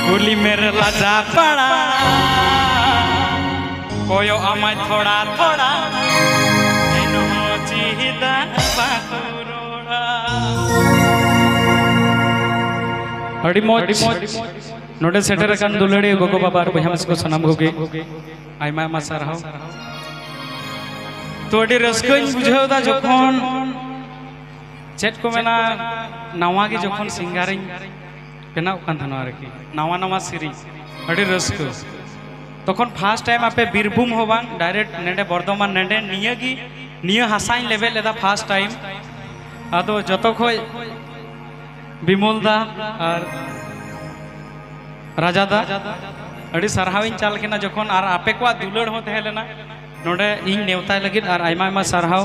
कुली मेरे लाजा पड़ा कोयो आमाय थोड़ा थोड़ा एनो चिहिदा बाकुरोड़ा अड़ी मोज नोडे सेटर कान दुलड़ी गोगो बाबा और बहम को सनम गोगे आयमा आयमा सारहाव तो अड़ी रस्कोኝ बुझाव दा जखन चेट को मेना नवा की जखन सिंगारिंग बेनाव कान थाना आरकी नवा नवा सिरी अड़ी रस्को तखन फार्स्ट टाइम आपे बीरभूम हो बांग डायरेक्ट नेडे बर्धमान नेडे निया हासाइन लेवल लेदा फार्स्ट टाइम आदो जतो खोय बिमल दा और राजा दा अड़ी सारहाविन चाल केना जखन और आपे को दुलड़ हो तहेलेना नोडे इन नेवताय लगित और आयमा आयमा सारहाव